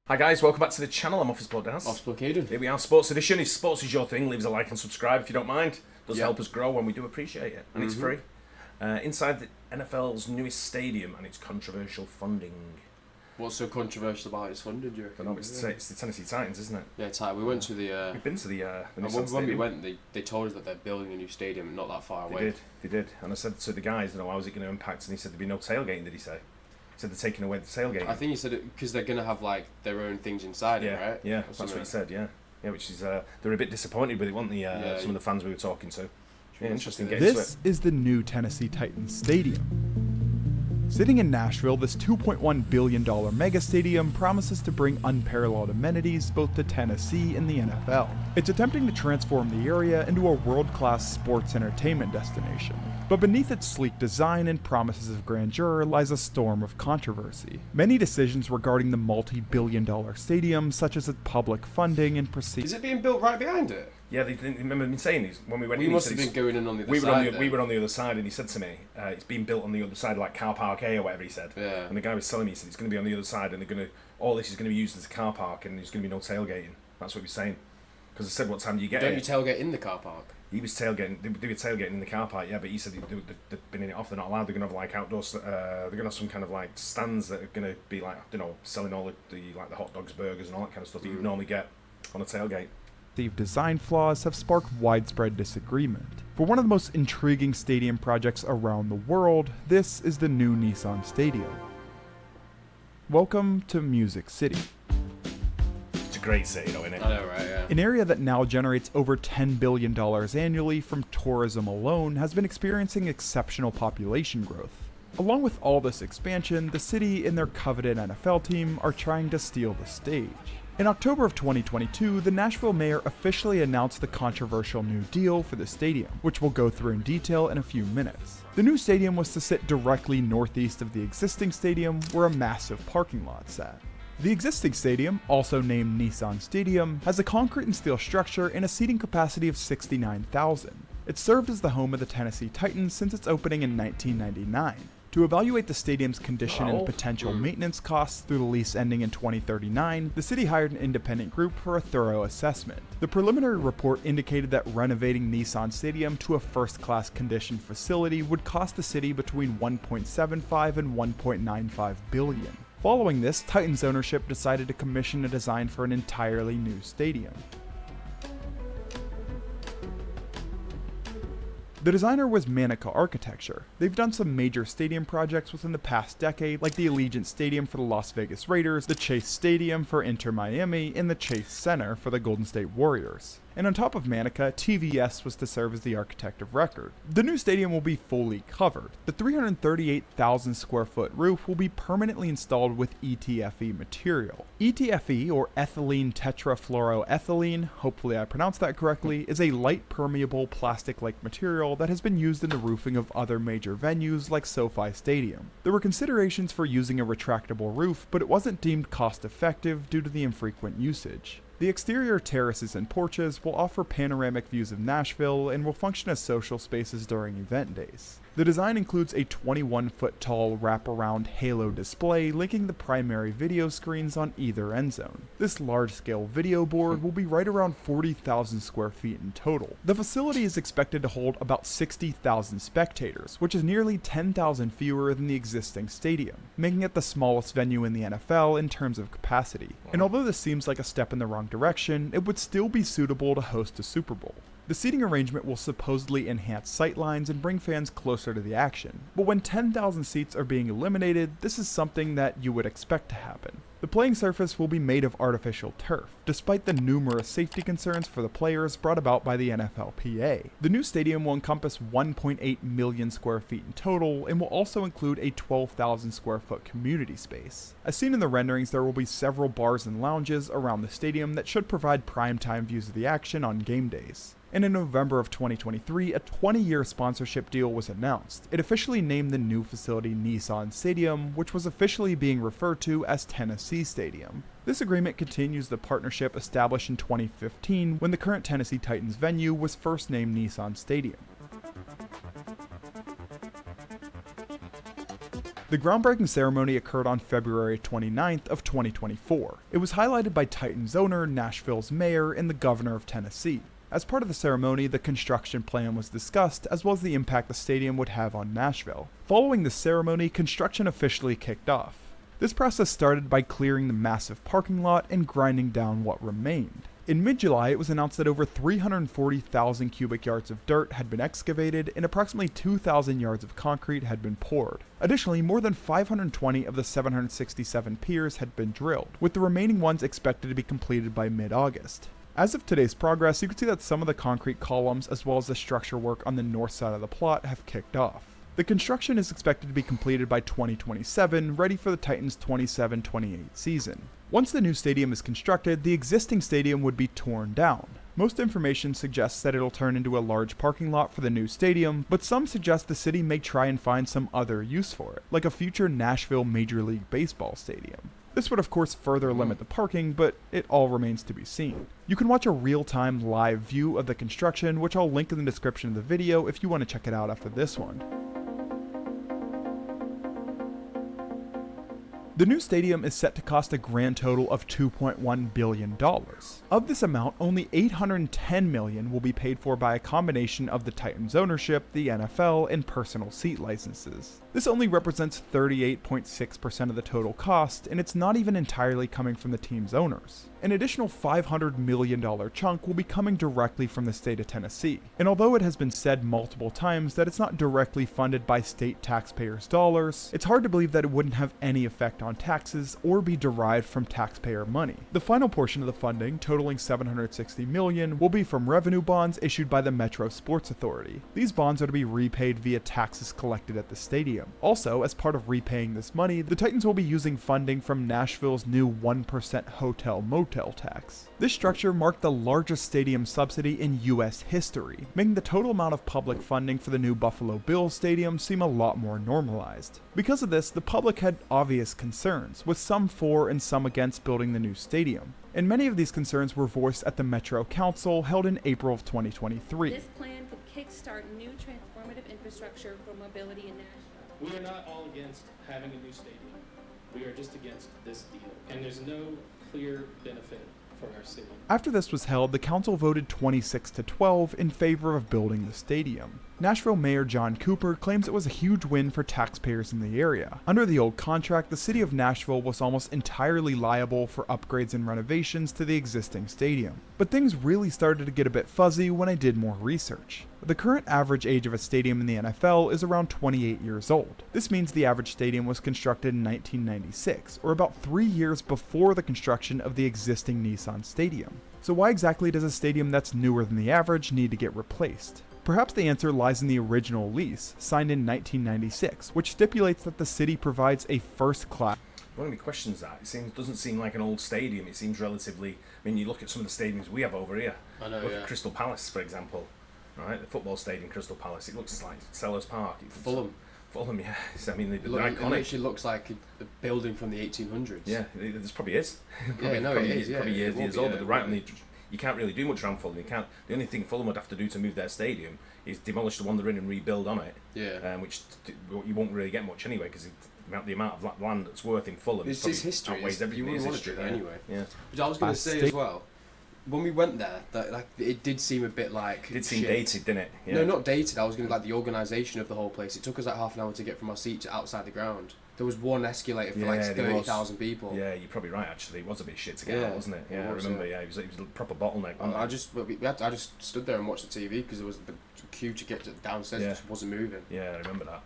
Hi guys, welcome back to the channel. I'm Office Bloke Daz. Office Bloke Aidan. Here we are, Sports Edition. If sports is your thing, leave us a like and subscribe if you don't mind. Does help us grow and we do appreciate it. And it's free. Inside the NFL's newest stadium and its controversial funding. What's so controversial about its funding, do you reckon? No, it's the Tennessee Titans, isn't it? Yeah, it's we went to the... We've been to the Nissan when Stadium. we went, they told us that they're building a new stadium not that far away. They did. And I said to the guys, how is it going to impact? And he said there'd be no tailgating, did he say? He said they're taking away the tailgating. I think he said it because they're going to have like their own things inside it, right? Yeah, that's what he said, yeah. Yeah, which is, they're a bit disappointed with it, weren't they, some of the fans we were talking to. Yeah, interesting. This is the new Tennessee Titans Stadium. Sitting in Nashville, this $2.1 billion mega stadium promises to bring unparalleled amenities both to Tennessee and the NFL. It's attempting to transform the area into a world-class sports entertainment destination. But beneath its sleek design and promises of grandeur lies a storm of controversy. Many decisions regarding the multi-billion-dollar stadium, such as its public funding and Is it being built right behind it? Yeah, they didn't remember me saying this when we went. We must have been going in on the other side. We were on the other side, and he said to me, "It's been built on the other side, like car park A or whatever." He said. Yeah. And the guy was telling me, he said it's going to be on the other side, and all this is going to be used as a car park, and there's going to be no tailgating. That's what he was saying. Because I said, "What time do you get?" Don't you tailgate in the car park? He was tailgating. They were tailgating in the car park, yeah. But he said they've been in it off. They're not allowed. They're going to have like outdoors. They're going to have some kind of like stands that are going to be like selling all the hot dogs, burgers, and all that kind of stuff that you would normally get on a tailgate. Perceived design flaws have sparked widespread disagreement. For one of the most intriguing stadium projects around the world, this is the new Nissan Stadium. Welcome to Music City. It's a great city, though, isn't it? I know, right? Yeah. An area that now generates over $10 billion annually from tourism alone has been experiencing exceptional population growth. Along with all this expansion, the city and their coveted NFL team are trying to steal the stage. In October of 2022, the Nashville mayor officially announced the controversial new deal for the stadium, which we'll go through in detail in a few minutes. The new stadium was to sit directly northeast of the existing stadium, where a massive parking lot sat. The existing stadium, also named Nissan Stadium, has a concrete and steel structure and a seating capacity of 69,000. It served as the home of the Tennessee Titans since its opening in 1999. To evaluate the stadium's condition and potential maintenance costs through the lease ending in 2039, the city hired an independent group for a thorough assessment. The preliminary report indicated that renovating Nissan Stadium to a first-class condition facility would cost the city between $1.75 and $1.95 billion. Following this, Titans ownership decided to commission a design for an entirely new stadium. The designer was Manica Architecture. They've done some major stadium projects within the past decade, like the Allegiant Stadium for the Las Vegas Raiders, the Chase Stadium for Inter Miami, and the Chase Center for the Golden State Warriors. And on top of Manica, TVS was to serve as the architect of record. The new stadium will be fully covered. The 338,000 square foot roof will be permanently installed with ETFE material. ETFE, or ethylene tetrafluoroethylene, hopefully I pronounced that correctly, is a light permeable plastic-like material that has been used in the roofing of other major venues like SoFi Stadium. There were considerations for using a retractable roof, but it wasn't deemed cost-effective due to the infrequent usage. The exterior terraces and porches will offer panoramic views of Nashville and will function as social spaces during event days. The design includes a 21-foot-tall wraparound halo display linking the primary video screens on either end zone. This large-scale video board will be right around 40,000 square feet in total. The facility is expected to hold about 60,000 spectators, which is nearly 10,000 fewer than the existing stadium, making it the smallest venue in the NFL in terms of capacity. And although this seems like a step in the wrong direction, it would still be suitable to host a Super Bowl. The seating arrangement will supposedly enhance sightlines and bring fans closer to the action, but when 10,000 seats are being eliminated, this is something that you would expect to happen. The playing surface will be made of artificial turf, despite the numerous safety concerns for the players brought about by the NFLPA. The new stadium will encompass 1.8 million square feet in total and will also include a 12,000 square foot community space. As seen in the renderings, there will be several bars and lounges around the stadium that should provide primetime views of the action on game days. And in November of 2023, a 20-year sponsorship deal was announced. It officially named the new facility Nissan Stadium, which was officially being referred to as Tennessee Stadium. This agreement continues the partnership established in 2015 when the current Tennessee Titans venue was first named Nissan Stadium. The groundbreaking ceremony occurred on February 29th of 2024. It was highlighted by Titans owner, Nashville's mayor, and the governor of Tennessee. As part of the ceremony, the construction plan was discussed, as well as the impact the stadium would have on Nashville. Following the ceremony, construction officially kicked off. This process started by clearing the massive parking lot and grinding down what remained. In mid-July, it was announced that over 340,000 cubic yards of dirt had been excavated and approximately 2,000 yards of concrete had been poured. Additionally, more than 520 of the 767 piers had been drilled, with the remaining ones expected to be completed by mid-August. As of today's progress, you can see that some of the concrete columns as well as the structure work on the north side of the plot have kicked off. The construction is expected to be completed by 2027, ready for the Titans' 27-28 season. Once the new stadium is constructed, the existing stadium would be torn down. Most information suggests that it'll turn into a large parking lot for the new stadium, but some suggest the city may try and find some other use for it, like a future Nashville Major League Baseball stadium. This would of course further limit the parking, but it all remains to be seen. You can watch a real-time live view of the construction, which I'll link in the description of the video if you want to check it out after this one. The new stadium is set to cost a grand total of $2.1 billion. Of this amount, only $810 million will be paid for by a combination of the Titans ownership, the NFL, and personal seat licenses. This only represents 38.6% of the total cost, and it's not even entirely coming from the team's owners. An additional $500 million chunk will be coming directly from the state of Tennessee. And although it has been said multiple times that it's not directly funded by state taxpayers' dollars, it's hard to believe that it wouldn't have any effect on taxes or be derived from taxpayer money. The final portion of the funding, totaling $760 million, will be from revenue bonds issued by the Metro Sports Authority. These bonds are to be repaid via taxes collected at the stadium. Also, as part of repaying this money, the Titans will be using funding from Nashville's new 1% hotel-motel tax. This structure marked the largest stadium subsidy in U.S. history, making the total amount of public funding for the new Buffalo Bills stadium seem a lot more normalized. Because of this, the public had obvious concerns, with some for and some against building the new stadium. And many of these concerns were voiced at the Metro Council held in April of 2023. This plan could kickstart new transformative infrastructure for mobility in Nashville. We are not all against having a new stadium. We are just against this deal. And there's no clear benefit for our city. After this was held, the council voted 26-12 in favor of building the stadium. Nashville Mayor John Cooper claims it was a huge win for taxpayers in the area. Under the old contract, the city of Nashville was almost entirely liable for upgrades and renovations to the existing stadium. But things really started to get a bit fuzzy when I did more research. The current average age of a stadium in the NFL is around 28 years old. This means the average stadium was constructed in 1996, or about 3 years before the construction of the existing Nissan Stadium. So why exactly does a stadium that's newer than the average need to get replaced? Perhaps the answer lies in the original lease, signed in 1996, which stipulates that the city provides a first-class... One of me questions that. Doesn't seem like an old stadium. It seems relatively... I mean, you look at some of the stadiums we have over here. I know, look yeah. at Crystal Palace, for example. Right, the football stadium, Crystal Palace. It looks like Sellers Park. Fulham. Fulham, yeah. I mean, they're It iconic. literally looks like a building from the 1800s. Yeah, this probably is. Yeah, no, it is. Yeah, Probably it will years be, old, yeah, but they're right on the... You can't really do much around Fulham. The only thing Fulham would have to do to move their stadium is demolish the one they're in and rebuild on it. Yeah. Which you won't really get much anyway, because the amount of land that's worth in Fulham It's history. outweighs everything. You wouldn't want history to do there. that anyway. Yeah. But I was going to say as well, when we went there, that it did seem a bit like... It did seem shit. dated, didn't it? Yeah. No, not dated. I was going to the organisation of the whole place. It took us like half an hour to get from our seat to outside the ground. There was one escalator for like 30,000 people. Yeah, you're probably right. Actually, it was a bit shit to get Yeah, out, wasn't it? Yeah, it was, I remember. yeah. Yeah, it was a proper bottleneck. I just stood there and watched the TV because there was a queue to get downstairs. Yeah. It just wasn't moving. Yeah, I remember that.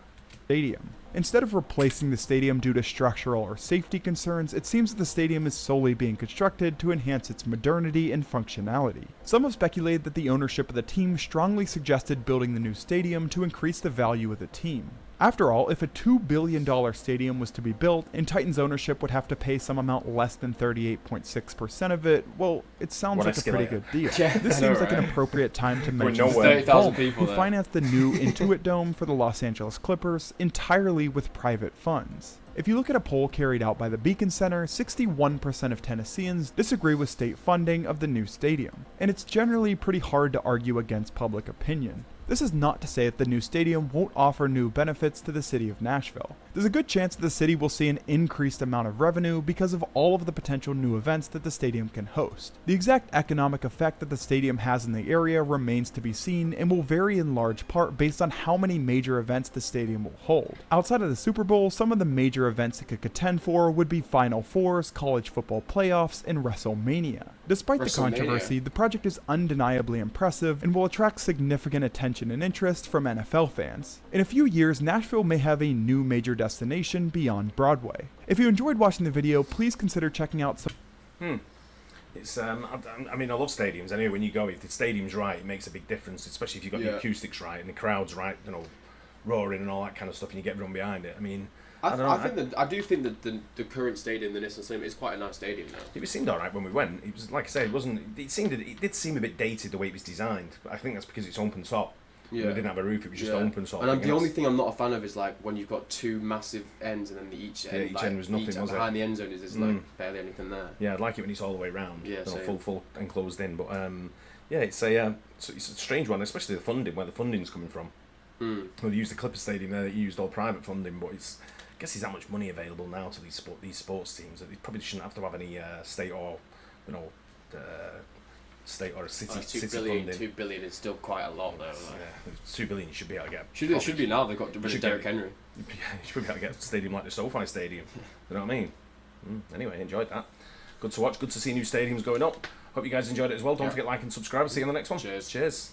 stadium. Instead of replacing the stadium due to structural or safety concerns, it seems that the stadium is solely being constructed to enhance its modernity and functionality. Some have speculated that the ownership of the team strongly suggested building the new stadium to increase the value of the team. After all, if a $2 billion stadium was to be built, and Titans ownership would have to pay some amount less than 38.6% of it, well, it sounds like a pretty good deal. Yeah, This seems like an appropriate time to mention nowhere. 30,000 people who there. financed the new Intuit Dome for the Los Angeles Clippers entirely with private funds. If you look at a poll carried out by the Beacon Center, 61% of Tennesseans disagree with state funding of the new stadium, and it's generally pretty hard to argue against public opinion. This is not to say that the new stadium won't offer new benefits to the city of Nashville. There's a good chance that the city will see an increased amount of revenue because of all of the potential new events that the stadium can host. The exact economic effect that the stadium has in the area remains to be seen and will vary in large part based on how many major events the stadium will hold. Outside of the Super Bowl, some of the major events it could contend for would be Final Fours, college football playoffs, and WrestleMania. Despite the controversy, the project is undeniably impressive and will attract significant attention and interest from NFL fans. In a few years, Nashville may have a new major destination beyond Broadway. If you enjoyed watching the video, please consider checking out some... It's I mean, I love stadiums anyway. When you go, if the stadium's right, it makes a big difference, especially if you've got the acoustics right and the crowd's right, you know, roaring and all that kind of stuff, and you get everyone behind it. I mean, I do think that the current stadium, the Nissan Stadium, is quite a nice stadium now. It seemed alright when we went. It was, like I say, it did seem a bit dated the way it was designed, but I think that's because it's open top. Yeah. It didn't have a roof, it was just open top. And the only thing I'm not a fan of is like when you've got two massive ends and then each end was nothing, was behind the end zone is like barely anything there. Yeah, I'd like it when it's all the way round. Yeah, full enclosed in. But yeah, it's a strange one, especially the funding, where the funding's coming from. Well, they used the Clipper Stadium there, they used all private funding, but I guess there's that much money available now to these sports teams that they probably shouldn't have to have any state or, you know, state or city funding. 2 billion is still quite a lot though. Like. Yeah, 2 billion you should be able to get. It should be now. They've got rid of Derrick Henry. Yeah, you should be able to get a stadium like the SoFi Stadium. You know what I mean? Anyway, enjoyed that. Good to watch. Good to see new stadiums going up. Hope you guys enjoyed it as well. Don't forget to like and subscribe. See you on the next one. Cheers. Cheers.